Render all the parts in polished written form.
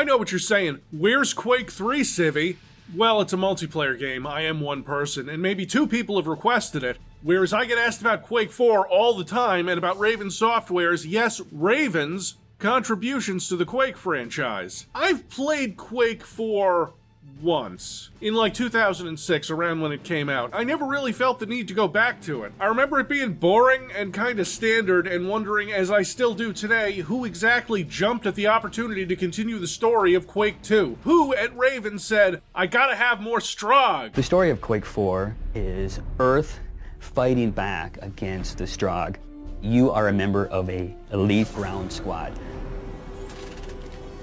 know what you're saying. Where's Quake 3, Civvie? Well, it's a multiplayer game. I am one person, and maybe two people have requested it. Whereas I get asked about Quake 4 all the time, and about Raven Software's, yes, Raven's, contributions to the Quake franchise. I've played Quake 4 once, in like 2006, around when it came out. I never really felt the need to go back to it. I remember it being boring and kinda standard, and wondering, as I still do today, who exactly jumped at the opportunity to continue the story of Quake 2? Who at Raven said, I gotta have more Strogg? The story of Quake 4 is Earth fighting back against the Strogg. You are a member of a elite ground squad,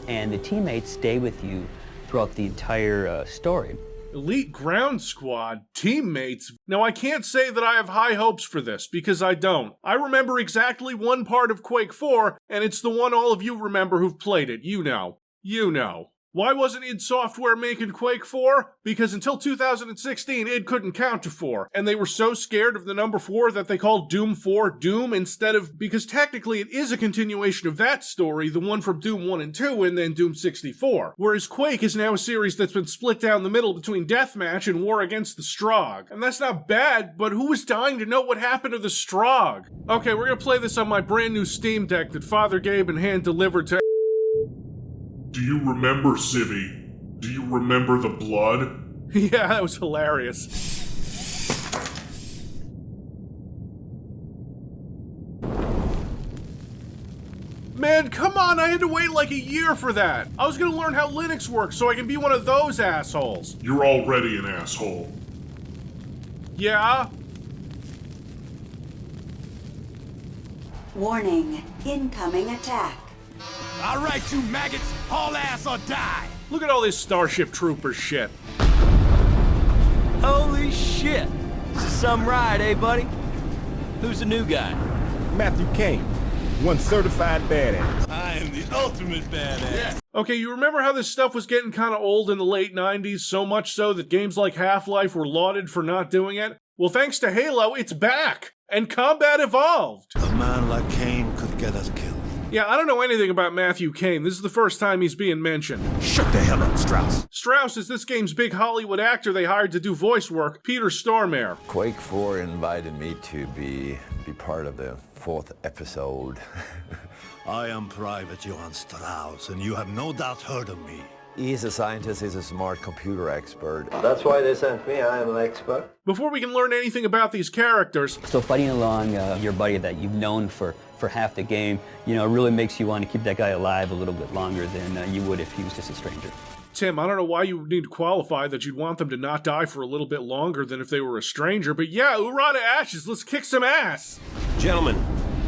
and the teammates stay with you throughout the entire story. Elite ground squad? Teammates? Now, I can't say that I have high hopes for this, because I don't. I remember exactly one part of Quake 4, and it's the one all of you remember who've played it. You know. You know. Why wasn't id Software making Quake 4? Because until 2016, id couldn't count to 4, and they were so scared of the number 4 that they called Doom 4 Doom instead of, because technically it is a continuation of that story, the one from Doom 1 and 2 and then Doom 64. Whereas Quake is now a series that's been split down the middle between Deathmatch and War Against the Strogg. And that's not bad, but who is dying to know what happened to the Strogg? Okay, we're gonna play this on my brand new Steam Deck that Father Gabe and hand delivered to. Do you remember, Civvie? Do you remember the blood? Yeah, that was hilarious. Man, come on, I had to wait like a year for that. I was gonna learn how Linux works so I can be one of those assholes. You're already an asshole. Yeah? Warning, incoming attack. All right, you maggots, haul ass or die! Look at all this Starship Troopers shit. Holy shit! This is some ride, eh, buddy? Who's the new guy? Matthew Kane, one certified badass. I am the ultimate badass. Yeah. Okay, you remember how this stuff was getting kinda old in the late 90s, so much so that games like Half-Life were lauded for not doing it? Well, thanks to Halo, it's back! And combat evolved! A man like Kane could get us killed. Yeah, I don't know anything about Matthew Kane. This is the first time he's being mentioned. Shut the hell up, Strauss. Strauss is this game's big Hollywood actor they hired to do voice work, Peter Stormare. Quake 4 invited me to be part of the 4th episode. I am Private Johann Strauss, and you have no doubt heard of me. He's a scientist, he's a smart computer expert. That's why they sent me, I am an expert. Before we can learn anything about these characters... So fighting along your buddy that you've known for half the game, you know, really makes you want to keep that guy alive a little bit longer than you would if he was just a stranger. Tim, I don't know why you would need to qualify that you'd want them to not die for a little bit longer than if they were a stranger, but yeah, hoorah to ashes, let's kick some ass! Gentlemen,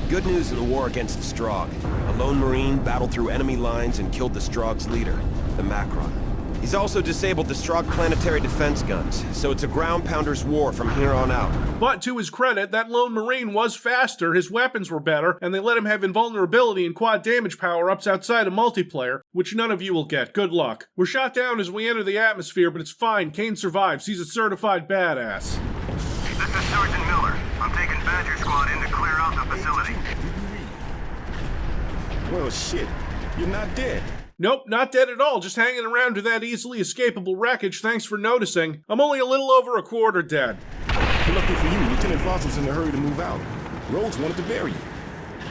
good news in the war against the Strogg. A lone Marine battled through enemy lines and killed the Strogg's leader, the Macron. He's also disabled the Strogg planetary defense guns, so it's a ground pounder's war from here on out. But to his credit, that lone Marine was faster, his weapons were better, and they let him have invulnerability and quad damage power-ups outside of multiplayer, which none of you will get. Good luck. We're shot down as we enter the atmosphere, but it's fine. Kane survives. He's a certified badass. This is Sergeant Miller. I'm taking Badger Squad in to clear out the facility. Well, shit. You're not dead. Nope, not dead at all, just hanging around to that easily escapable wreckage, thanks for noticing. I'm only a little over a quarter dead. Lucky for you, Lieutenant Voss was in a hurry to move out. Rhodes wanted to bury you.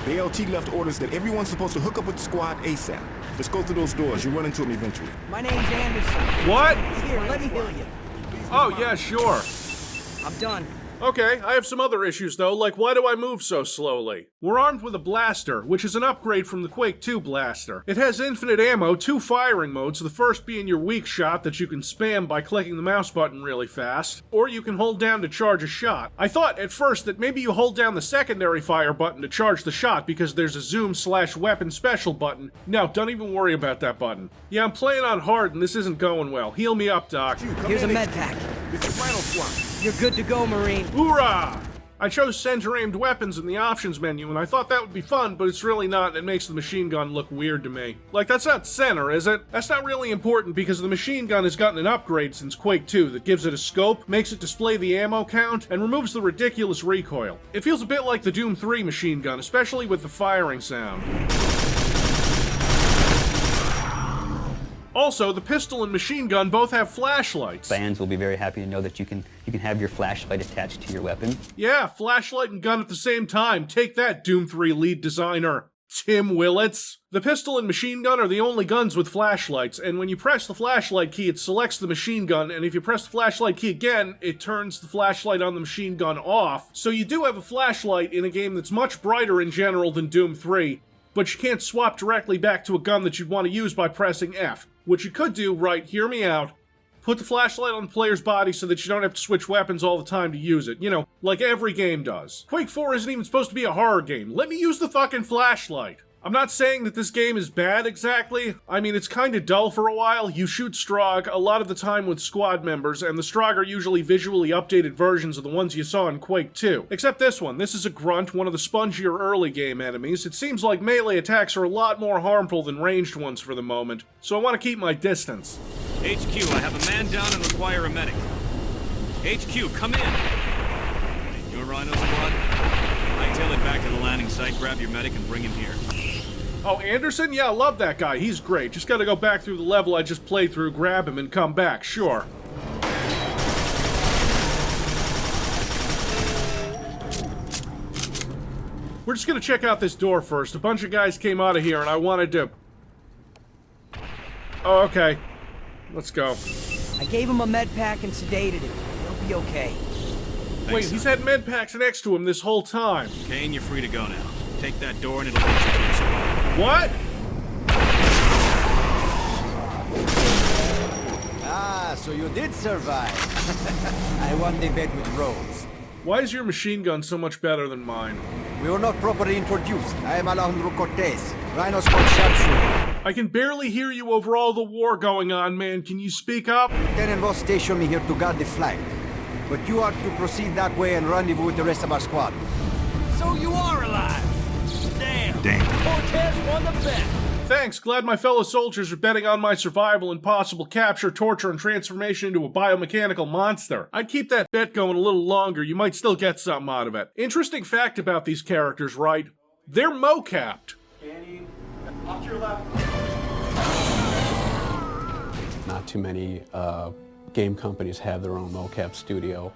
The LT left orders that everyone's supposed to hook up with the squad ASAP. Just go through those doors, you'll run into him eventually. My name's Anderson. What? Here, let me heal you. Oh, yeah, sure. I'm done. Okay, I have some other issues though, like why do I move so slowly? We're armed with a blaster, which is an upgrade from the Quake 2 blaster. It has infinite ammo, 2 firing modes, the first being your weak shot that you can spam by clicking the mouse button really fast, or you can hold down to charge a shot. I thought at first that maybe you hold down the secondary fire button to charge the shot because there's a zoom/weapon special button. No, don't even worry about that button. Yeah, I'm playing on hard and this isn't going well. Heal me up, Doc. Here's a med pack. It's a final swap. You're good to go, Marine. Hoorah! I chose center-aimed weapons in the options menu, and I thought that would be fun, but it's really not, and it makes the machine gun look weird to me. Like, that's not center, is it? That's not really important, because the machine gun has gotten an upgrade since Quake 2 that gives it a scope, makes it display the ammo count, and removes the ridiculous recoil. It feels a bit like the Doom 3 machine gun, especially with the firing sound. Also, the pistol and machine gun both have flashlights. Fans will be very happy to know that you can have your flashlight attached to your weapon. Yeah, flashlight and gun at the same time. Take that, Doom 3 lead designer, Tim Willits. The pistol and machine gun are the only guns with flashlights, and when you press the flashlight key, it selects the machine gun, and if you press the flashlight key again, it turns the flashlight on the machine gun off. So you do have a flashlight in a game that's much brighter in general than Doom 3, but you can't swap directly back to a gun that you'd want to use by pressing F. What you could do, right, hear me out, put the flashlight on the player's body so that you don't have to switch weapons all the time to use it. You know, like every game does. Quake 4 isn't even supposed to be a horror game. Let me use the fucking flashlight. I'm not saying that this game is bad exactly. I mean, it's kinda dull for a while. You shoot Strogg a lot of the time with squad members, and the Strogg are usually visually updated versions of the ones you saw in Quake 2. Except this one. This is a grunt, one of the spongier early game enemies. It seems like melee attacks are a lot more harmful than ranged ones for the moment, so I want to keep my distance. HQ, I have a man down and require a medic. HQ, come in. Your Rhino squad? Hightail it back to the landing site, grab your medic, and bring him here. Oh, Anderson? Yeah, I love that guy. He's great. Just gotta go back through the level I just played through, grab him, and come back. Sure. We're just gonna check out this door first. A bunch of guys came out of here, and I wanted to... Oh, okay. Let's go. I gave him a med pack and sedated him. He'll be okay. Wait, he's had med packs next to him this whole time. Kane, you're free to go now. Take that door and it'll get you to your squad. What? Ah, so you did survive. I won the bet with Rose. Why is your machine gun so much better than mine? We were not properly introduced. I am Alejandro Cortez, Rhino Squad sharpshooter. I can barely hear you over all the war going on, man. Can you speak up? Lieutenant Voss stationed me here to guard the flank. But you are to proceed that way and rendezvous with the rest of our squad. So you are alive! Damn. Cortez won the bet! Thanks, glad my fellow soldiers are betting on my survival and possible capture, torture, and transformation into a biomechanical monster. I'd keep that bet going a little longer, you might still get something out of it. Interesting fact about these characters, right? They're mocapped. Scanning. Off to your left. Not too many game companies have their own mocap studio,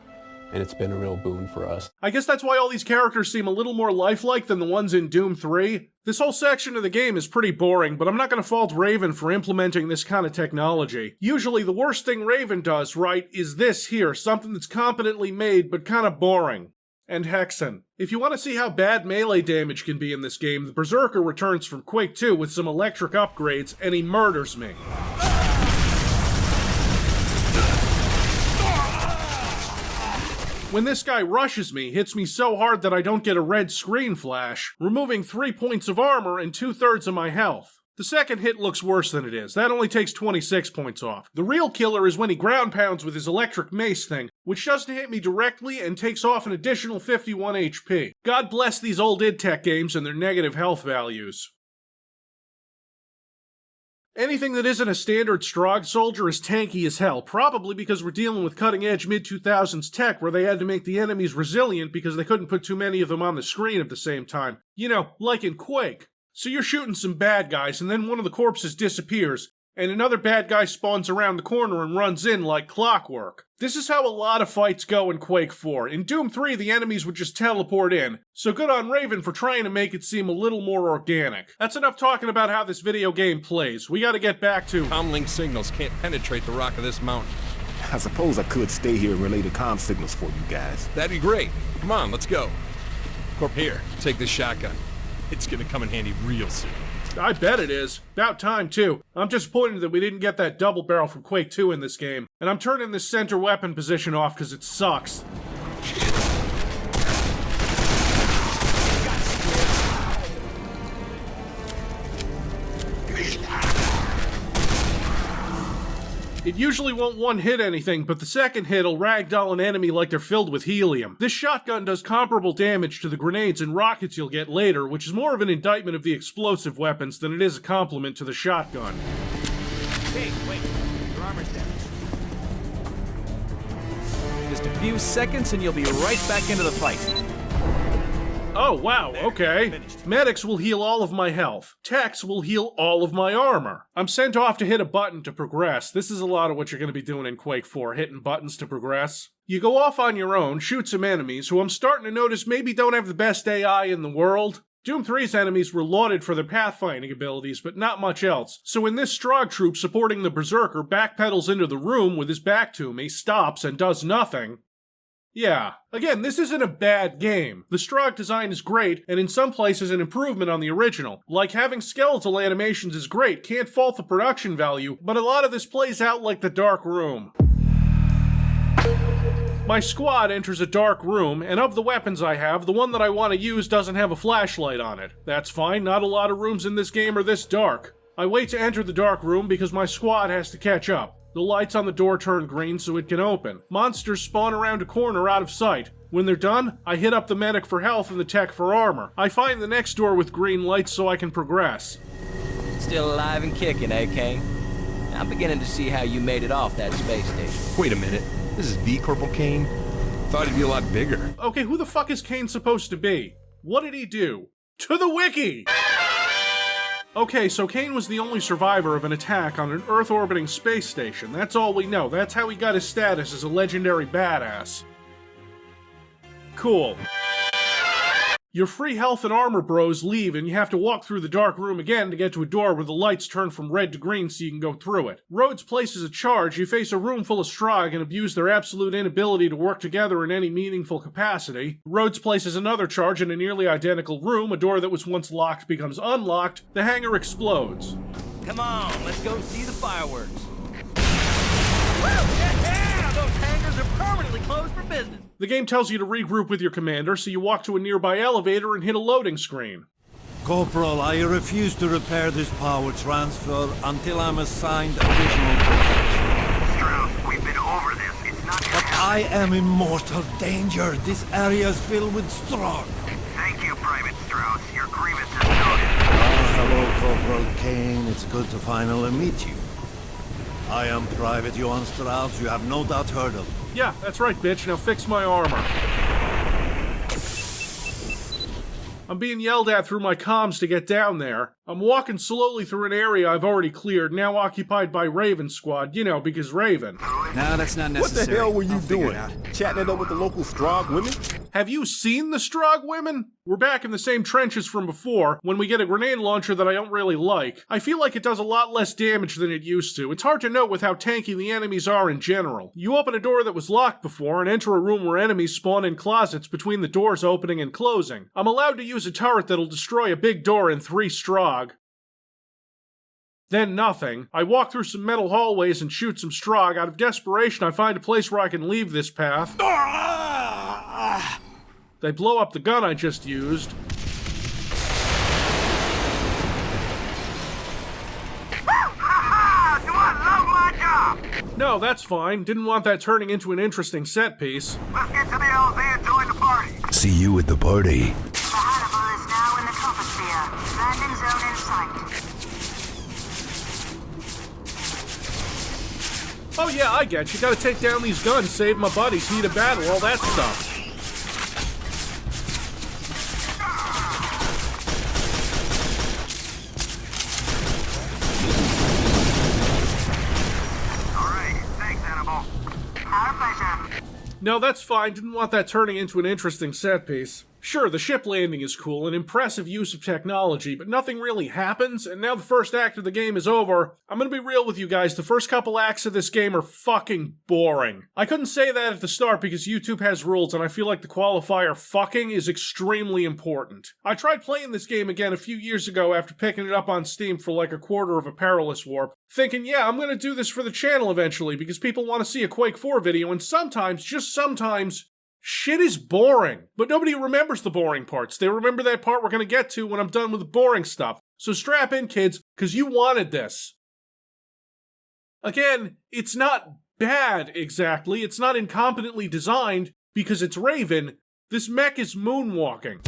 and it's been a real boon for us. I guess that's why all these characters seem a little more lifelike than the ones in Doom 3. This whole section of the game is pretty boring, but I'm not going to fault Raven for implementing this kind of technology. Usually the worst thing Raven does, right, is this here, something that's competently made but kind of boring. And Hexen. If you want to see how bad melee damage can be in this game, the Berserker returns from Quake 2 with some electric upgrades, and he murders me. When this guy rushes me, hits me so hard that I don't get a red screen flash, removing 3 points of armor and 2/3 of my health. The second hit looks worse than it is. That only takes 26 points off. The real killer is when he ground pounds with his electric mace thing, which doesn't hit me directly and takes off an additional 51 HP. God bless these old id Tech games and their negative health values. Anything that isn't a standard Strogg soldier is tanky as hell, probably because we're dealing with cutting-edge mid-2000s tech where they had to make the enemies resilient because they couldn't put too many of them on the screen at the same time. You know, like in Quake. So you're shooting some bad guys, and then one of the corpses disappears, and another bad guy spawns around the corner and runs in like clockwork. This is how a lot of fights go in Quake 4. In Doom 3, the enemies would just teleport in, so good on Raven for trying to make it seem a little more organic. That's enough talking about how this video game plays. We gotta get back to... Comlink signals can't penetrate the rock of this mountain. I suppose I could stay here and relay the comm signals for you guys. That'd be great. Come on, let's go. Corp, here, take this shotgun. It's gonna come in handy real soon. I bet it is. About time, too. I'm disappointed that we didn't get that double barrel from Quake 2 in this game. And I'm turning this center weapon position off because it sucks. It usually won't one-hit anything, but the second hit'll ragdoll an enemy like they're filled with helium. This shotgun does comparable damage to the grenades and rockets you'll get later, which is more of an indictment of the explosive weapons than it is a compliment to the shotgun. Hey, wait. Your armor's damaged. Just a few seconds and you'll be right back into the fight. Oh, wow, okay. Medics will heal all of my health. Techs will heal all of my armor. I'm sent off to hit a button to progress. This is a lot of what you're going to be doing in Quake 4, hitting buttons to progress. You go off on your own, shoot some enemies who I'm starting to notice maybe don't have the best AI in the world. Doom 3's enemies were lauded for their pathfinding abilities, but not much else. So when this Strogg troop supporting the Berserker backpedals into the room with his back to me, stops, and does nothing... Yeah, again, this isn't a bad game. The Strogg design is great, and in some places an improvement on the original. Like having skeletal animations is great, can't fault the production value, but a lot of this plays out like the Dark Room. My squad enters a dark room, and of the weapons I have, the one that I want to use doesn't have a flashlight on it. That's fine, not a lot of rooms in this game are this dark. I wait to enter the dark room because my squad has to catch up. The lights on the door turn green so it can open. Monsters spawn around a corner out of sight. When they're done, I hit up the medic for health and the tech for armor. I find the next door with green lights so I can progress. Still alive and kicking, eh, Kane? I'm beginning to see how you made it off that space station. Wait a minute. This is B Corporal Kane? Thought he'd be a lot bigger. Okay, who the fuck is Kane supposed to be? What did he do? To the wiki! Okay, so Kane was the only survivor of an attack on an Earth-orbiting space station. That's all we know. That's how he got his status as a legendary badass. Cool. Your free health and armor bros leave, and you have to walk through the dark room again to get to a door where the lights turn from red to green so you can go through it. Rhodes places a charge, you face a room full of Strogg and abuse their absolute inability to work together in any meaningful capacity. Rhodes places another charge in a nearly identical room, a door that was once locked becomes unlocked, the hangar explodes. Come on, let's go see the fireworks. Woo! Yeah! Those hangars are permanently closed for business. The game tells you to regroup with your commander, so you walk to a nearby elevator and hit a loading screen. Corporal, I refuse to repair this power transfer until I'm assigned additional protection. Strauss, we've been over this. It's not gonna But I am in mortal danger. This area is filled with Strogg. Thank you, Private Strauss. Your grievance is noted. Hello, Corporal Kane. It's good to finally meet you. I am Private Johann Strauss. You have no doubt heard of me. Yeah, that's right, bitch. Now fix my armor. I'm being yelled at through my comms to get down there. I'm walking slowly through an area I've already cleared, now occupied by Raven Squad. You know, because Raven. No, that's not necessary. What the hell were you doing? Chatting it up with the local Strogg women? Have you seen the Strogg women? We're back in the same trenches from before, when we get a grenade launcher that I don't really like. I feel like it does a lot less damage than it used to. It's hard to know with how tanky the enemies are in general. You open a door that was locked before and enter a room where enemies spawn in closets between the doors opening and closing. I'm allowed to use a turret that'll destroy a big door in 3 Strogg. Then nothing. I walk through some metal hallways and shoot some Strogg. Out of desperation, I find a place where I can leave this path. They blow up the gun I just used. Do I love my job? No, that's fine. Didn't want that turning into an interesting set piece. Let's get to the LZ and join the party. See you at the party. The Hannibal is now in the troposphere. Landing zone in sight. Oh yeah, I get you. Gotta take down these guns, save my buddies, heat of battle, all that stuff. Alright, thanks, Hannibal. Our pleasure. No, that's fine. Didn't want that turning into an interesting set piece. Sure, the ship landing is cool, an impressive use of technology, but nothing really happens, and now the first act of the game is over. I'm gonna be real with you guys, the first couple acts of this game are fucking boring. I couldn't say that at the start because YouTube has rules, and I feel like the qualifier fucking is extremely important. I tried playing this game again a few years ago after picking it up on Steam for like a quarter of a perilous warp, thinking, yeah, I'm gonna do this for the channel eventually because people want to see a Quake 4 video, and sometimes, just sometimes, shit is boring, but nobody remembers the boring parts. They remember that part we're gonna get to when I'm done with the boring stuff. So strap in, kids, because you wanted this. Again, it's not bad exactly. It's not incompetently designed because it's Raven. This mech is moonwalking.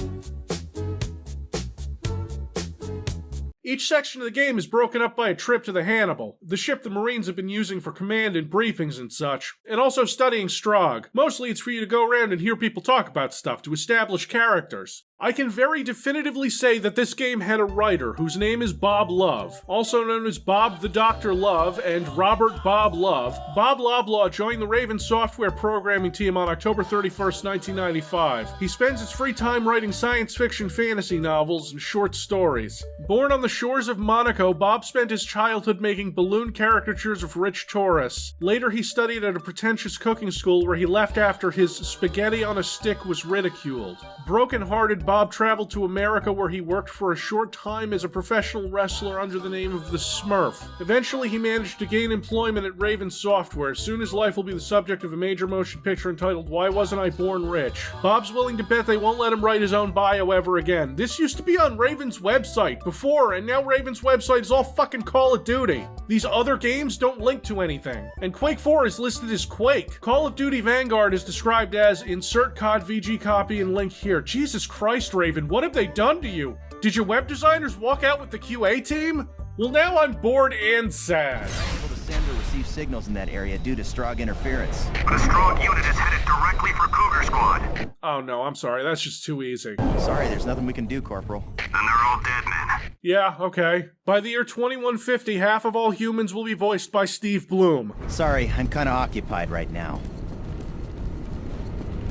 Each section of the game is broken up by a trip to the Hannibal, the ship the Marines have been using for command and briefings and such, and also studying Strogg. Mostly it's for you to go around and hear people talk about stuff, to establish characters. I can very definitively say that this game had a writer whose name is Bob Love, also known as Bob the Dr. Love and Robert Bob Love. Bob Loblaw joined the Raven Software programming team on October 31st, 1995. He spends his free time writing science fiction fantasy novels and short stories. Born on the shores of Monaco, Bob spent his childhood making balloon caricatures of rich tourists. Later, he studied at a pretentious cooking school where he left after his spaghetti on a stick was ridiculed. Broken-hearted, Bob traveled to America where he worked for a short time as a professional wrestler under the name of the Smurf. Eventually, he managed to gain employment at Raven Software. Soon his life will be the subject of a major motion picture entitled Why Wasn't I Born Rich? Bob's willing to bet they won't let him write his own bio ever again. This used to be on Raven's website before, and now Raven's website is all fucking Call of Duty. These other games don't link to anything. And Quake 4 is listed as Quake. Call of Duty Vanguard is described as insert COD VG copy and link here. Jesus Christ, Raven, what have they done to you? Did your web designers walk out with the QA team? Well, now I'm bored and sad. Able to send or receive signals in that area due to Strogg interference. But a Strogg unit is headed directly for Cougar Squad. Oh no, I'm sorry, that's just too easy. Sorry, there's nothing we can do, Corporal. Then they're all dead men. Yeah, okay. By the year 2150, half of all humans will be voiced by Steve Blum. Sorry, I'm kinda occupied right now.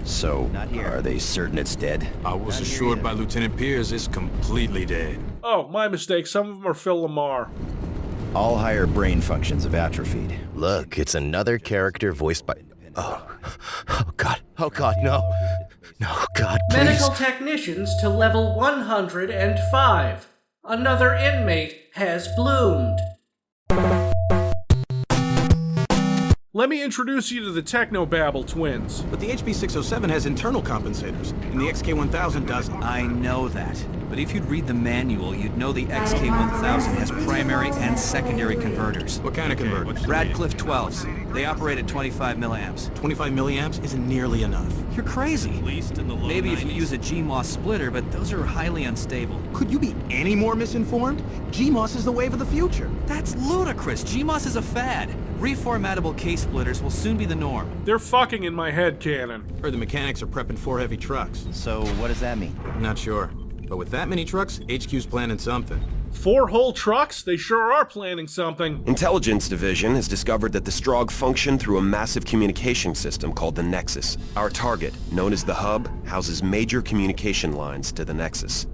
So, Not here. are they certain it's dead? I was assured by Lieutenant Pierce it's completely dead. Oh, my mistake. Some of them are Phil Lamar. All higher brain functions have atrophied. Look, it's another character voiced by... Oh God, no. No, God, please. Medical technicians to level 105. Another inmate has bloomed. Let me introduce you to the Technobabble twins. But the HP-607 has internal compensators, and the XK-1000 doesn't. I know that. But if you'd read the manual, you'd know the XK-1000 has primary and secondary converters. What kind of converters? Radcliffe 12s. They operate at 25 milliamps. 25 milliamps isn't nearly enough. You're crazy. At least in the low Maybe 90s. if you use a GMOS splitter, but those are highly unstable. Could you be any more misinformed? GMOS is the wave of the future. That's ludicrous. GMOS is a fad. Reformatable K-splitters will soon be the norm. They're fucking in my head canon. Heard the mechanics are prepping 4 heavy trucks. So, what does that mean? Not sure. But with that many trucks, HQ's planning something. 4 whole trucks? They sure are planning something. Intelligence Division has discovered that the Strogg function through a massive communication system called the Nexus. Our target, known as the Hub, houses major communication lines to the Nexus.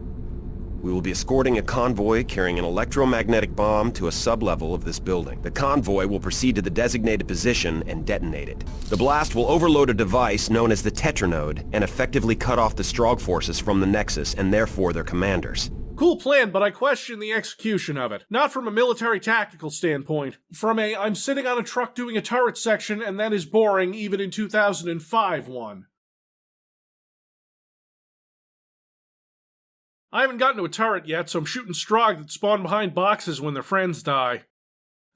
We will be escorting a convoy carrying an electromagnetic bomb to a sub-level of this building. The convoy will proceed to the designated position and detonate it. The blast will overload a device known as the Tetranode and effectively cut off the Strogg forces from the Nexus and therefore their commanders. Cool plan, but I question the execution of it. Not from a military tactical standpoint. From a I'm sitting on a truck doing a turret section and that is boring even in 2005 one. I haven't gotten to a turret yet, so I'm shooting Strogg that spawn behind boxes when their friends die.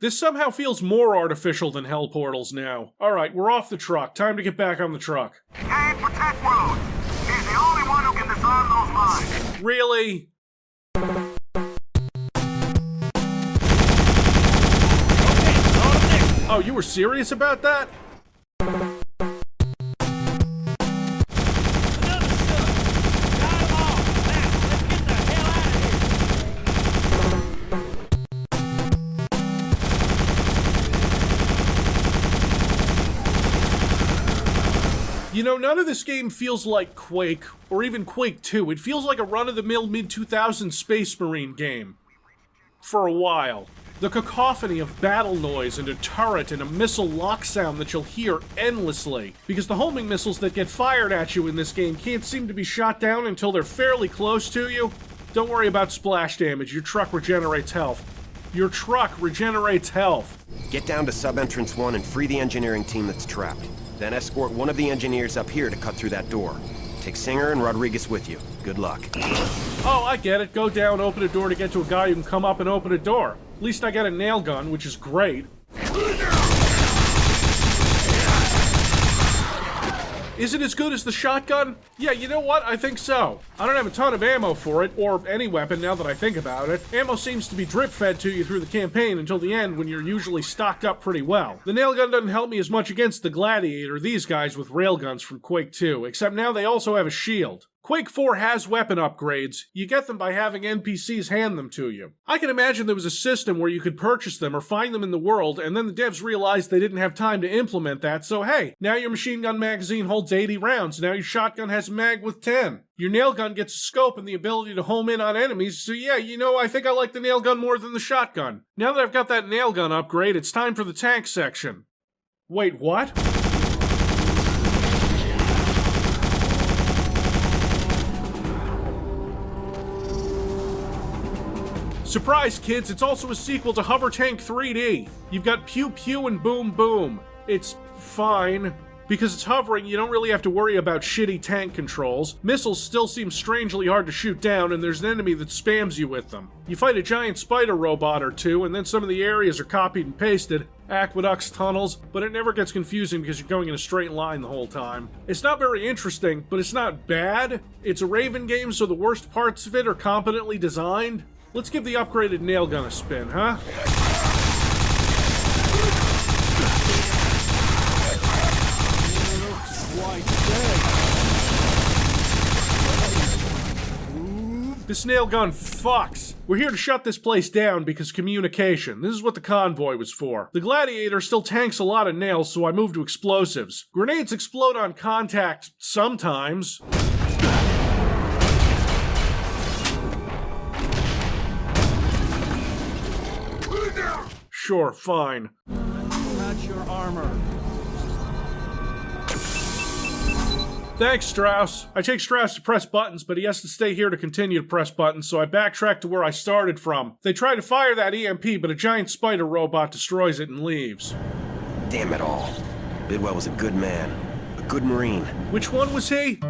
This somehow feels more artificial than hell portals now. Alright, we're off the truck. Time to get back on the truck. Hey, protect Rhodes. He's the only one who can disarm those mines. Really? Oh, you were serious about that? You know, none of this game feels like Quake, or even Quake 2. It feels like a run-of-the-mill mid-2000s Space Marine game. For a while. The cacophony of battle noise and a turret and a missile lock sound that you'll hear endlessly. Because the homing missiles that get fired at you in this game can't seem to be shot down until they're fairly close to you. Don't worry about splash damage, your truck regenerates health. Your truck regenerates health. Get down to sub-entrance 1 and free the engineering team that's trapped. Then escort one of the engineers up here to cut through that door. Take Singer and Rodriguez with you. Good luck. Oh, I get it. Go down, open a door to get to a guy who can come up and open a door. At least I get a nail gun, which is great. Is it as good as the shotgun? Yeah, you know what? I think so. I don't have a ton of ammo for it, or any weapon now that I think about it. Ammo seems to be drip-fed to you through the campaign until the end when you're usually stocked up pretty well. The nail gun doesn't help me as much against the Gladiator, these guys with railguns from Quake 2, except now they also have a shield. Quake 4 has weapon upgrades. You get them by having NPCs hand them to you. I can imagine there was a system where you could purchase them or find them in the world, and then the devs realized they didn't have time to implement that, so hey, now your machine gun magazine holds 80 rounds, now your shotgun has a mag with 10. Your nail gun gets a scope and the ability to home in on enemies, so yeah, you know, I think I like the nail gun more than the shotgun. Now that I've got that nail gun upgrade, it's time for the tank section. Wait, what? Surprise, kids, it's also a sequel to Hover Tank 3D. You've got Pew Pew and Boom Boom. It's fine. Because it's hovering, you don't really have to worry about shitty tank controls. Missiles still seem strangely hard to shoot down, and there's an enemy that spams you with them. You fight a giant spider robot or two, and then some of the areas are copied and pasted. Aqueducts, tunnels, but it never gets confusing because you're going in a straight line the whole time. It's not very interesting, but it's not bad. It's a Raven game, so the worst parts of it are competently designed. Let's give the upgraded nail gun a spin, huh? This nail gun fucks. We're here to shut this place down because communication. This is what the convoy was for. The Gladiator still tanks a lot of nails, so I moved to explosives. Grenades explode on contact sometimes. Sure, fine. That's your armor. Thanks, Strauss. I take Strauss to press buttons, but he has to stay here to continue to press buttons, so I backtrack to where I started from. They try to fire that EMP, but a giant spider robot destroys it and leaves. Damn it all. Bidwell was a good man. A good Marine. Which one was he?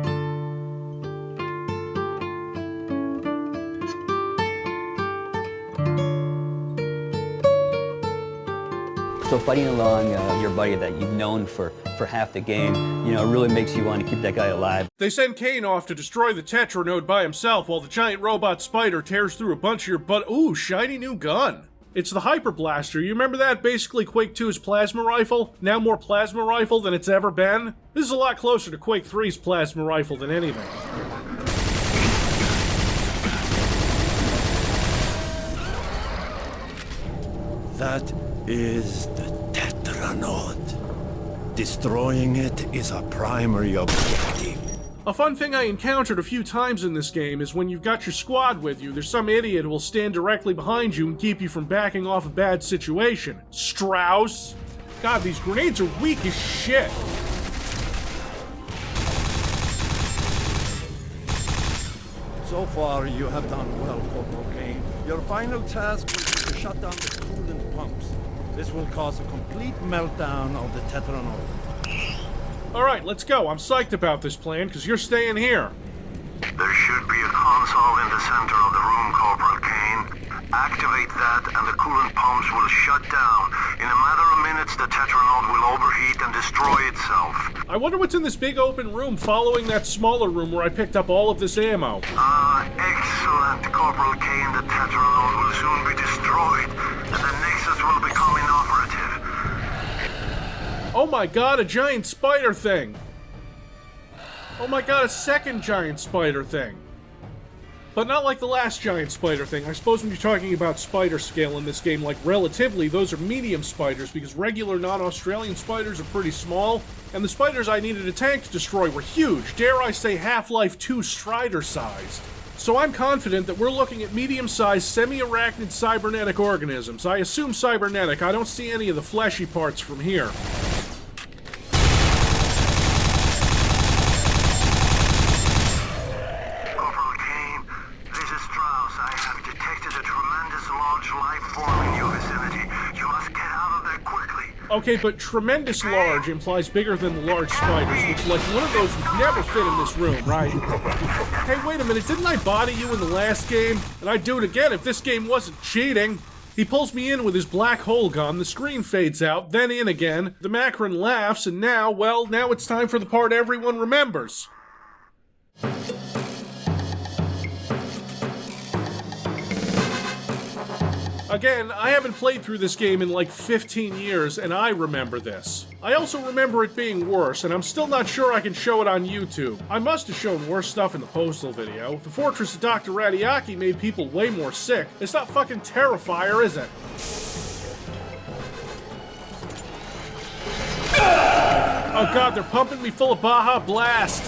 So fighting along your buddy that you've known for half the game, you know, really makes you want to keep that guy alive. They send Kane off to destroy the Tetra node by himself while the giant robot spider tears through a bunch of your ooh, shiny new gun. It's the Hyper Blaster. You remember that? Basically Quake 2's plasma rifle. Now more plasma rifle than it's ever been. This is a lot closer to Quake 3's plasma rifle than anything. That is the Tetranode. Destroying it is a primary objective. A fun thing I encountered a few times in this game is when you've got your squad with you, there's some idiot who will stand directly behind you and keep you from backing off a bad situation. Strauss! God, these grenades are weak as shit. So far, you have done well, Corporal Kane. Your final task will be to shut down the coolant pumps. This will cause a complete meltdown of the Tetranode. Alright, let's go. I'm psyched about this plan, because you're staying here. There should be a console in the center of the room, Corporal Kane. Activate that and the coolant pumps will shut down. In a matter of minutes, the Tetranode will overheat and destroy itself. I wonder what's in this big open room following that smaller room where I picked up all of this ammo. Excellent, Corporal Kane. The Tetranode will soon be destroyed, and the Nexus will become inoperative. Oh my god, a giant spider thing! Oh my god, a second giant spider thing! But not like the last giant spider thing. I suppose when you're talking about spider scale in this game, like relatively, those are medium spiders, because regular non-Australian spiders are pretty small, and the spiders I needed a tank to destroy were huge, dare I say Half-Life 2 Strider-sized. So I'm confident that we're looking at medium-sized, semi-arachnid cybernetic organisms. I assume cybernetic. I don't see any of the fleshy parts from here. Corporal Kane, this is Strauss. I have detected a tremendous large life form in your vicinity. You must get out of there quickly. Okay, but tremendous large implies bigger than the large spiders, which, like, one of those would never fit in this room, right? Hey, wait a minute, didn't I body you in the last game? And I'd do it again if this game wasn't cheating. He pulls me in with his black hole gun, the screen fades out, then in again, the Macron laughs, and now, well, now it's time for the part everyone remembers. Again, I haven't played through this game in like 15 years, and I remember this. I also remember it being worse, and I'm still not sure I can show it on YouTube. I must have shown worse stuff in the Postal video. The Fortress of Dr. Radiaki made people way more sick. It's not fucking Terrifier, is it? Oh god, they're pumping me full of Baja Blast!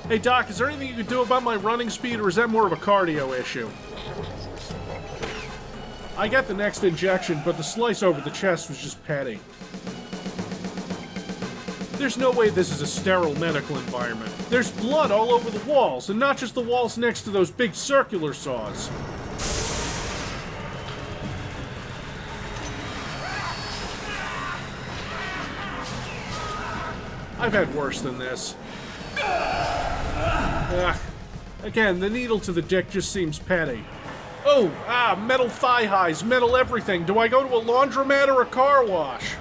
Hey Doc, is there anything you can do about my running speed, or is that more of a cardio issue? I got the next injection, but the slice over the chest was just petty. There's no way this is a sterile medical environment. There's blood all over the walls, and not just the walls next to those big circular saws. I've had worse than this. Again, the needle to the dick just seems petty. Oh, metal thigh highs, metal everything. Do I go to a laundromat or a car wash?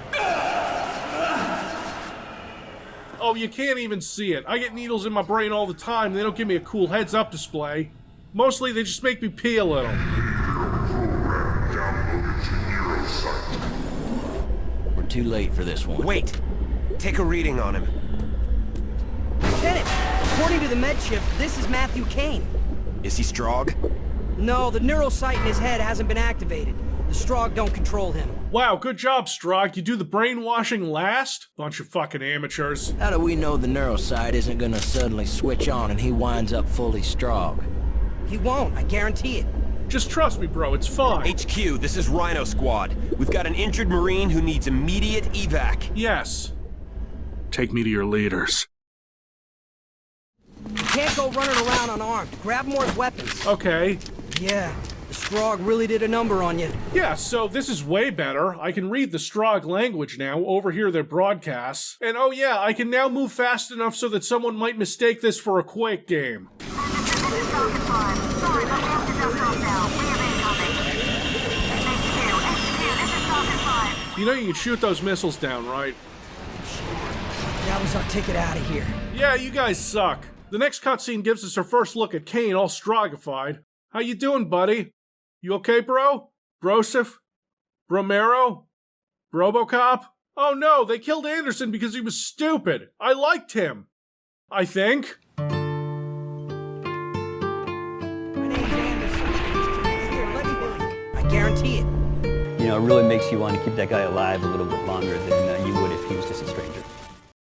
Oh, you can't even see it. I get needles in my brain all the time. They don't give me a cool heads-up display. Mostly, they just make me pee a little. We're too late for this one. Wait! Take a reading on him. Lieutenant, according to the med chip, this is Matthew Kane. Is he Strogg? No, the neural sight in his head hasn't been activated. The Strogg don't control him. Wow, good job, Strogg. You do the brainwashing last? Bunch of fucking amateurs. How do we know the neural sight isn't gonna suddenly switch on and he winds up fully Strogg? He won't, I guarantee it. Just trust me, bro, it's fine. HQ, this is Rhino Squad. We've got an injured Marine who needs immediate evac. Yes. Take me to your leaders. You can't go running around unarmed. Grab more weapons. Okay. Yeah, the Strogg really did a number on you. Yeah, so this is way better. I can read the Strogg language now, overhear their broadcasts. And oh yeah, I can now move fast enough so that someone might mistake this for a Quake game. You know you can shoot those missiles down, right? That was our ticket out of here. Yeah, you guys suck. The next cutscene gives us our first look at Kane all Stroggified. How you doing, buddy? You okay, bro? Broseph? Bromero? Robocop? Oh no, they killed Anderson because he was stupid. I liked him. I think. My name's Anderson. Here, let me hear you. I guarantee it. You know, it really makes you want to keep that guy alive a little bit longer than you would if he was just a stranger.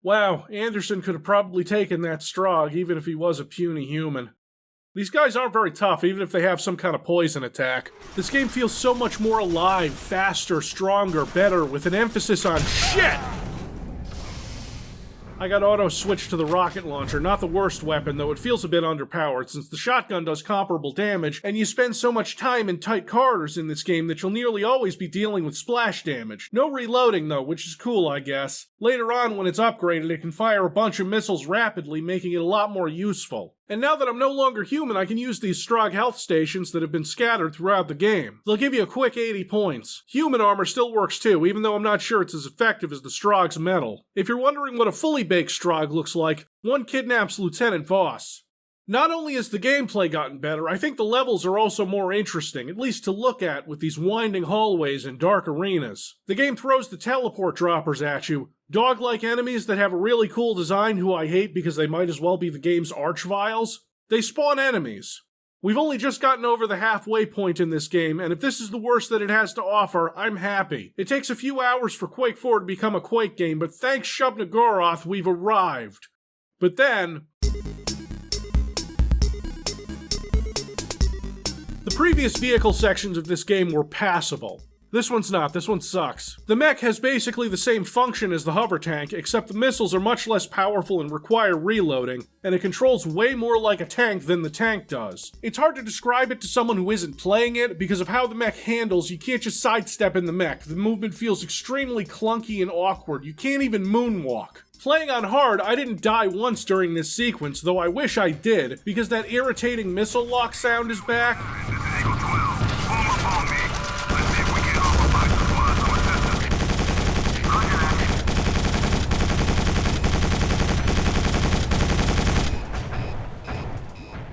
Wow, Anderson could have probably taken that Strogg even if he was a puny human. These guys aren't very tough, even if they have some kind of poison attack. This game feels so much more alive, faster, stronger, better, with an emphasis on shit! I got auto-switched to the rocket launcher, not the worst weapon, though it feels a bit underpowered, since the shotgun does comparable damage, and you spend so much time in tight corridors in this game that you'll nearly always be dealing with splash damage. No reloading, though, which is cool, I guess. Later on, when it's upgraded, it can fire a bunch of missiles rapidly, making it a lot more useful. And now that I'm no longer human, I can use these Strogg health stations that have been scattered throughout the game. They'll give you a quick 80 points. Human armor still works too, even though I'm not sure it's as effective as the Strogg's metal. If you're wondering what a fully baked Strogg looks like, one kidnaps Lieutenant Voss. Not only has the gameplay gotten better, I think the levels are also more interesting, at least to look at with these winding hallways and dark arenas. The game throws the teleport droppers at you, dog-like enemies that have a really cool design who I hate because they might as well be the game's archviles. They spawn enemies. We've only just gotten over the halfway point in this game, and if this is the worst that it has to offer, I'm happy. It takes a few hours for Quake 4 to become a Quake game, but thanks Shub-Niggurath, we've arrived. But then... the previous vehicle sections of this game were passable. This one's not, this one sucks. The mech has basically the same function as the hover tank, except the missiles are much less powerful and require reloading, and it controls way more like a tank than the tank does. It's hard to describe it to someone who isn't playing it, because of how the mech handles, you can't just sidestep in the mech. The movement feels extremely clunky and awkward, you can't even moonwalk. Playing on hard, I didn't die once during this sequence, though I wish I did, because that irritating missile lock sound is back.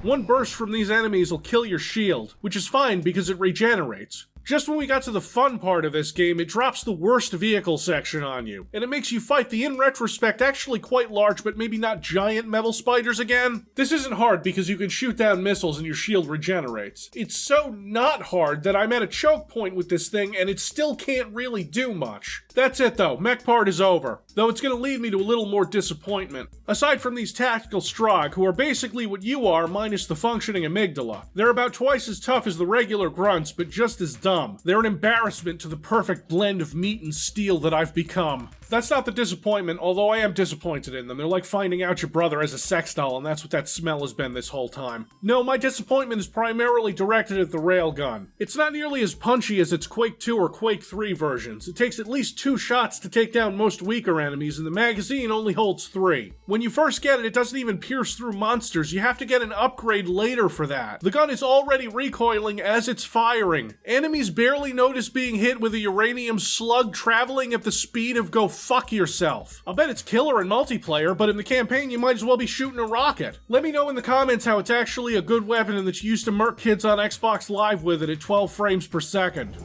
One burst from these enemies will kill your shield, which is fine because it regenerates. Just when we got to the fun part of this game, it drops the worst vehicle section on you, and it makes you fight the, in retrospect, actually quite large but maybe not giant metal spiders again. This isn't hard because you can shoot down missiles and your shield regenerates. It's so not hard that I'm at a choke point with this thing and it still can't really do much. That's it though, mech part is over, though it's gonna lead me to a little more disappointment. Aside from these tactical Strogg, who are basically what you are minus the functioning amygdala, they're about twice as tough as the regular grunts, but just as dumb. They're an embarrassment to the perfect blend of meat and steel that I've become. That's not the disappointment, although I am disappointed in them. They're like finding out your brother has a sex doll, and that's what that smell has been this whole time. No, my disappointment is primarily directed at the railgun. It's not nearly as punchy as its Quake 2 or Quake 3 versions. It takes at least 2 shots to take down most weaker enemies, and the magazine only holds 3. When you first get it, it doesn't even pierce through monsters. You have to get an upgrade later for that. The gun is already recoiling as it's firing. Enemies barely notice being hit with a uranium slug traveling at the speed of go fuck yourself. I'll bet it's killer in multiplayer, but in the campaign you might as well be shooting a rocket. Let me know in the comments how it's actually a good weapon and that you used to murk kids on Xbox Live with it at 12 frames per second.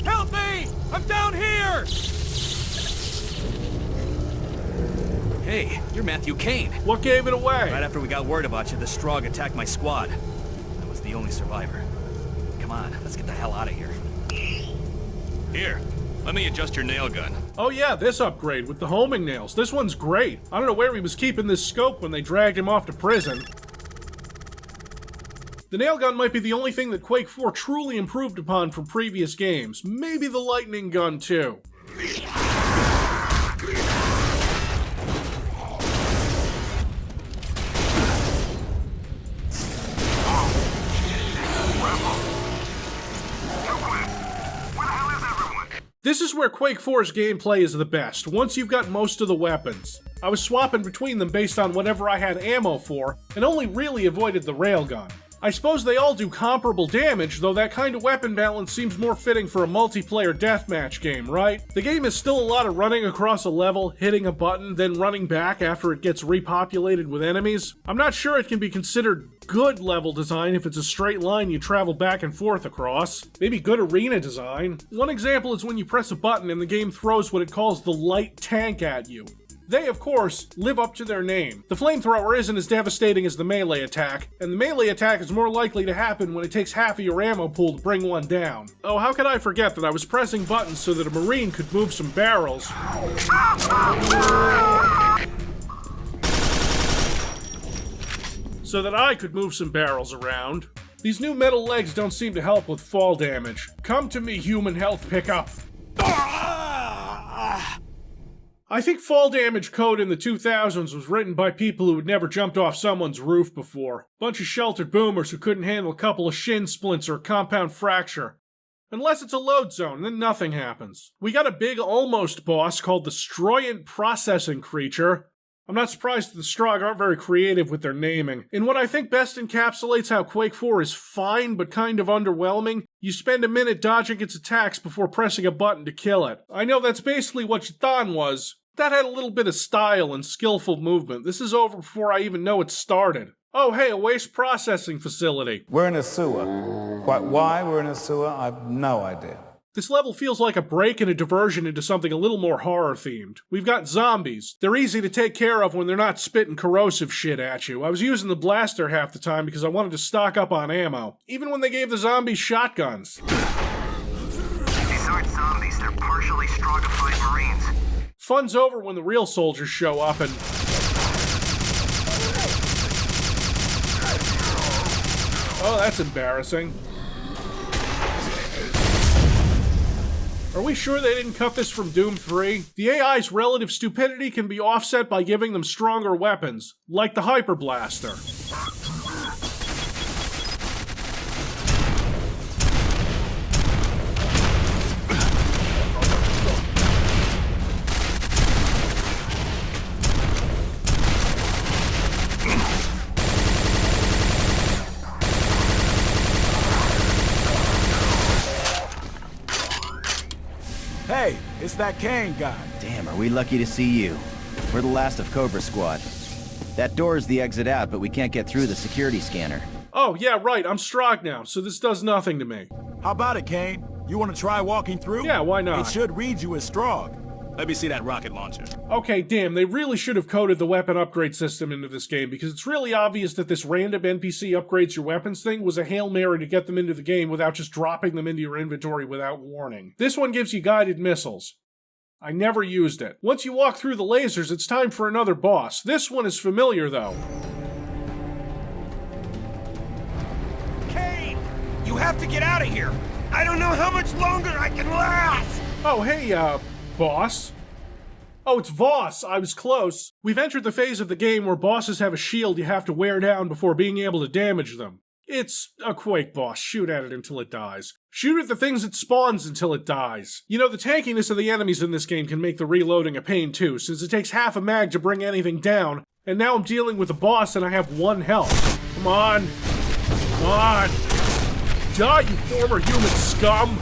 Help me! I'm down here! Hey, you're Matthew Kane. What gave it away? Right after we got word about you, the Strogg attacked my squad. I was the only survivor. Come on, let's get the hell out of here. Here, let me adjust your nail gun. Oh yeah, this upgrade with the homing nails. This one's great. I don't know where he was keeping this scope when they dragged him off to prison. The nail gun might be the only thing that Quake 4 truly improved upon from previous games. Maybe the lightning gun too. This is where Quake 4's gameplay is the best, once you've got most of the weapons. I was swapping between them based on whatever I had ammo for, and only really avoided the railgun. I suppose they all do comparable damage, though that kind of weapon balance seems more fitting for a multiplayer deathmatch game, right? The game is still a lot of running across a level, hitting a button, then running back after it gets repopulated with enemies. I'm not sure it can be considered good level design if it's a straight line you travel back and forth across. Maybe good arena design. One example is when you press a button and the game throws what it calls the light tank at you. They, of course, live up to their name. The flamethrower isn't as devastating as the melee attack, and the melee attack is more likely to happen when it takes half of your ammo pool to bring one down. Oh, how could I forget that I was pressing buttons so that a Marine could move some barrels. So that I could move some barrels around. These new metal legs don't seem to help with fall damage. Come to me, human health pickup. I think fall damage code in the 2000s was written by people who had never jumped off someone's roof before. Bunch of sheltered boomers who couldn't handle a couple of shin splints or a compound fracture. Unless it's a load zone, then nothing happens. We got a big almost boss called the Stroyant Processing Creature. I'm not surprised that the Strogg aren't very creative with their naming. In what I think best encapsulates how Quake 4 is fine but kind of underwhelming, you spend a minute dodging its attacks before pressing a button to kill it. I know that's basically what Yathan was. That had a little bit of style and skillful movement. This is over before I even know it started. Oh hey, a waste processing facility. We're in a sewer. Quite why we're in a sewer, I've no idea. This level feels like a break and a diversion into something a little more horror-themed. We've got zombies. They're easy to take care of when they're not spitting corrosive shit at you. I was using the blaster half the time because I wanted to stock up on ammo. Even when they gave the zombies shotguns. These aren't zombies, they're partially Stroggified Marines. Fun's over when the real soldiers show up and... Oh, that's embarrassing. Are we sure they didn't cut this from Doom 3? The AI's relative stupidity can be offset by giving them stronger weapons, like the Hyper Blaster. Hey, it's that Kane guy. Damn, are we lucky to see you. We're the last of Cobra Squad. That door is the exit out, but we can't get through the security scanner. Oh, yeah, right, I'm Strogg now, so this does nothing to me. How about it, Kane? You want to try walking through? Yeah, why not? It should read you as Strogg. Let me see that rocket launcher. Okay, damn, they really should have coded the weapon upgrade system into this game, because it's really obvious that this random NPC upgrades your weapons thing was a Hail Mary to get them into the game without just dropping them into your inventory without warning. This one gives you guided missiles. I never used it. Once you walk through the lasers, it's time for another boss. This one is familiar, though. Kane! You have to get out of here! I don't know how much longer I can last! Oh, hey, boss? Oh, it's Voss. I was close. We've entered the phase of the game where bosses have a shield you have to wear down before being able to damage them. It's a Quake boss. Shoot at it until it dies. Shoot at the things it spawns until it dies. You know, the tankiness of the enemies in this game can make the reloading a pain too, since it takes half a mag to bring anything down, and now I'm dealing with a boss and I have 1 health. Come on. Come on. Die, you former human scum!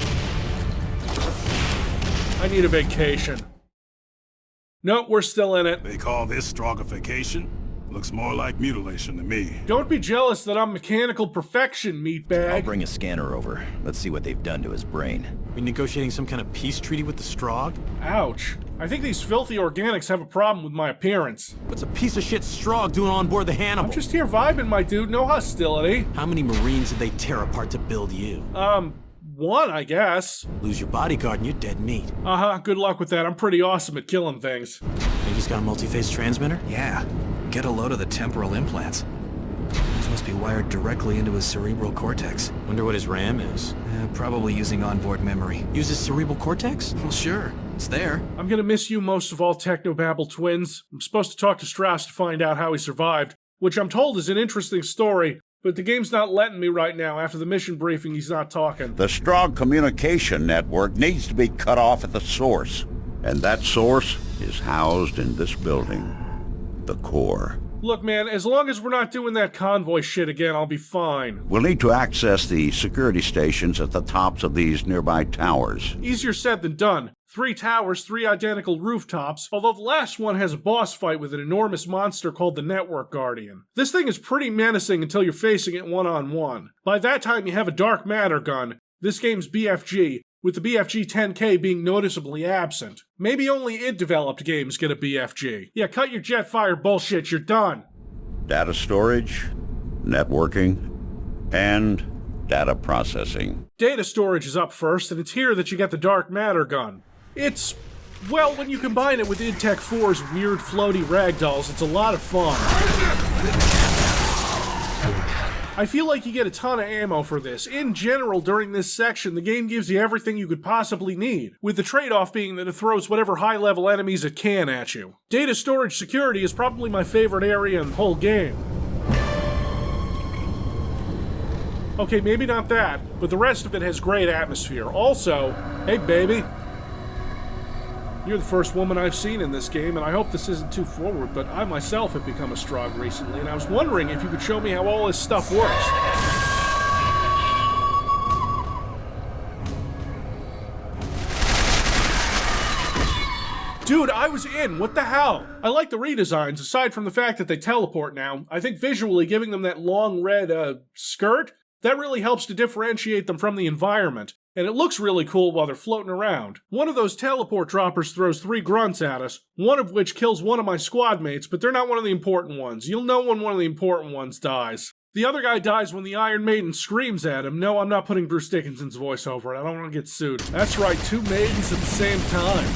I need a vacation. Nope, we're still in it. They call this Stroggification? Looks more like mutilation to me. Don't be jealous that I'm mechanical perfection, meatbag. I'll bring a scanner over. Let's see what they've done to his brain. We negotiating some kind of peace treaty with the Strogg? Ouch. I think these filthy organics have a problem with my appearance. What's a piece of shit Strogg doing on board the Hannibal? I'm just here vibing, my dude. No hostility. How many Marines did they tear apart to build you? 1, I guess. Lose your bodyguard and you're dead meat. Uh-huh, good luck with that. I'm pretty awesome at killing things. You just got a multi-phase transmitter? Yeah. Get a load of the temporal implants. These must be wired directly into his cerebral cortex. Wonder what his RAM is. Probably using onboard memory. Uses cerebral cortex? Well, sure. It's there. I'm gonna miss you most of all, Technobabble twins. I'm supposed to talk to Strauss to find out how he survived, which I'm told is an interesting story, but the game's not letting me right now. After the mission briefing, he's not talking. The Strogg communication network needs to be cut off at the source, and that source is housed in this building. The core. Look, man, as long as we're not doing that convoy shit again, I'll be fine. We'll need to access the security stations at the tops of these nearby towers. Easier said than done. 3 towers, 3 identical rooftops, although the last one has a boss fight with an enormous monster called the Network Guardian. This thing is pretty menacing until you're facing it one-on-one. By that time you have a dark matter gun. This game's BFG, with the BFG 10K being noticeably absent. Maybe only id-developed games get a BFG. Yeah, cut your Jetfire bullshit, you're done. Data storage, networking, and data processing. Data storage is up first, and it's here that you get the dark matter gun. It's, well, when you combine it with id Tech 4's weird floaty ragdolls, it's a lot of fun. I feel like you get a ton of ammo for this. In general, during this section, the game gives you everything you could possibly need, with the trade-off being that it throws whatever high-level enemies it can at you. Data storage security is probably my favorite area in the whole game. Okay, maybe not that, but the rest of it has great atmosphere. Also, hey baby, you're the first woman I've seen in this game, and I hope this isn't too forward, but I myself have become a Strogg recently, and I was wondering if you could show me how all this stuff works. Dude, I was in. What the hell? I like the redesigns, aside from the fact that they teleport now. I think visually giving them that long red, skirt, that really helps to differentiate them from the environment. And it looks really cool while they're floating around. One of those teleport droppers throws 3 grunts at us, one of which kills one of my squad mates, but they're not one of the important ones. You'll know when one of the important ones dies. The other guy dies when the Iron Maiden screams at him. No, I'm not putting Bruce Dickinson's voice over it. I don't want to get sued. That's right, 2 maidens at the same time.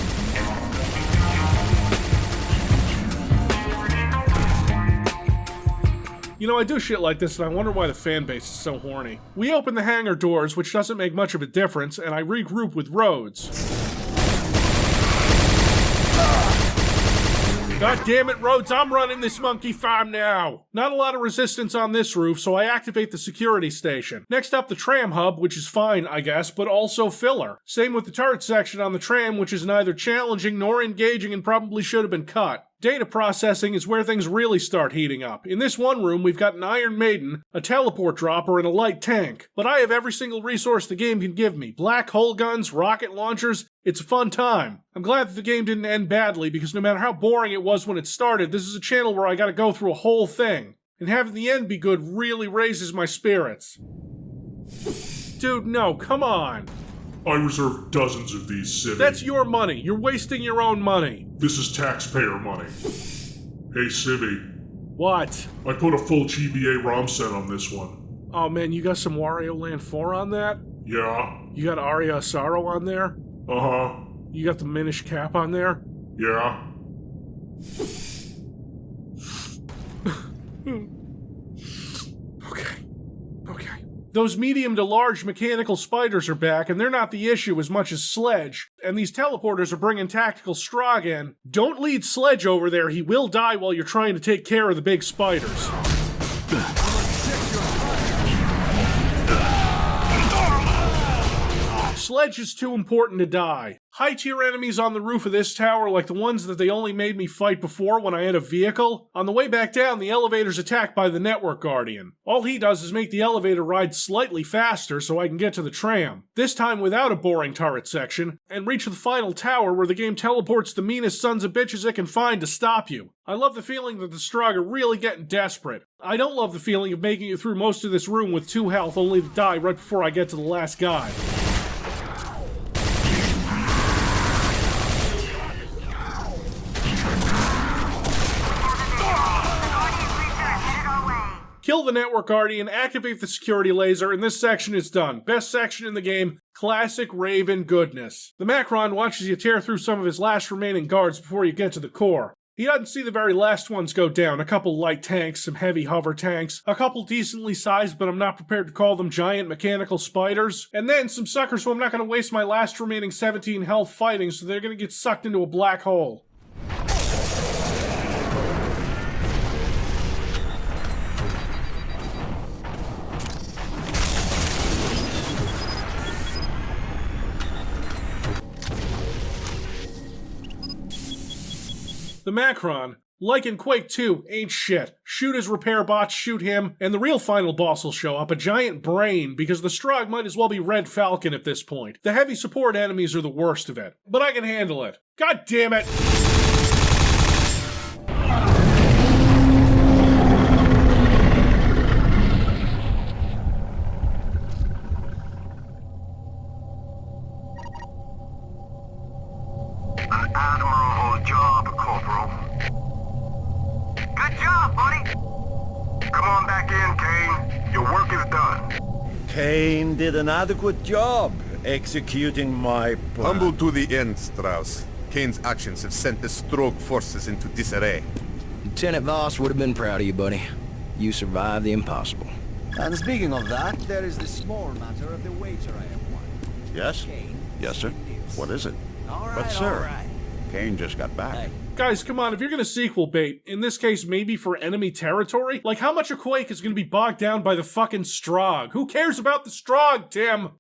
You know, I do shit like this and I wonder why the fan base is so horny. We open the hangar doors, which doesn't make much of a difference, and I regroup with Rhodes. God damn it, Rhodes, I'm running this monkey farm now! Not a lot of resistance on this roof, so I activate the security station. Next up, the tram hub, which is fine, I guess, but also filler. Same with the turret section on the tram, which is neither challenging nor engaging and probably should have been cut. Data processing is where things really start heating up. In this one room, we've got an Iron Maiden, a teleport dropper, and a light tank. But I have every single resource the game can give me. Black hole guns, rocket launchers. It's a fun time. I'm glad that the game didn't end badly, because no matter how boring it was when it started, this is a channel where I gotta go through a whole thing. And having the end be good really raises my spirits. Dude, no, come on. I reserved dozens of these, Civvie. That's your money. You're wasting your own money. This is taxpayer money. Hey, Civvie. What? I put a full GBA ROM set on this one. Oh man, you got some Wario Land 4 on that? Yeah. You got Aria Asaro on there? Uh-huh. You got the Minish Cap on there? Yeah. Okay. Those medium to large mechanical spiders are back, and they're not the issue as much as Sledge. And these teleporters are bringing tactical Strogg in. Don't lead Sledge over there. He will die while you're trying to take care of the big spiders. Sledge is too important to die. High-tier enemies on the roof of this tower, like the ones that they only made me fight before when I had a vehicle. On the way back down, the elevator's attacked by the Network Guardian. All he does is make the elevator ride slightly faster so I can get to the tram. This time without a boring turret section, and reach the final tower where the game teleports the meanest sons of bitches it can find to stop you. I love the feeling that the Strogg are really getting desperate. I don't love the feeling of making it through most of this room with 2 health only to die right before I get to the last guy. Kill the Network Guardian, activate the security laser, and this section is done. Best section in the game, classic Raven goodness. The Macron watches you tear through some of his last remaining guards before you get to the core. He doesn't see the very last ones go down, a couple light tanks, some heavy hover tanks, a couple decently sized but I'm not prepared to call them giant mechanical spiders, and then some suckers who I'm not going to waste my last remaining 17 health fighting, so they're going to get sucked into a black hole. The Macron, like in Quake 2, ain't shit. Shoot his repair bots, shoot him, and the real final boss will show up, a giant brain, because the Strogg might as well be Red Falcon at this point. The heavy support enemies are the worst of it, but I can handle it. God damn it! An admirable job, Corporal. Good job, buddy! Come on back in, Kane. Your work is done. Kane did an adequate job executing my plan. Humble to the end, Strauss. Kane's actions have sent the Strogg forces into disarray. Lieutenant Voss would have been proud of you, buddy. You survived the impossible. And speaking of that, there is the small matter of the wager I have won. Yes? Yes, sir. What is it? But, sir, Kane just got back. Guys, come on, if you're gonna sequel bait, in this case maybe for enemy territory, like how much of Quake is gonna be bogged down by the fucking Strogg? Who cares about the Strogg, Tim?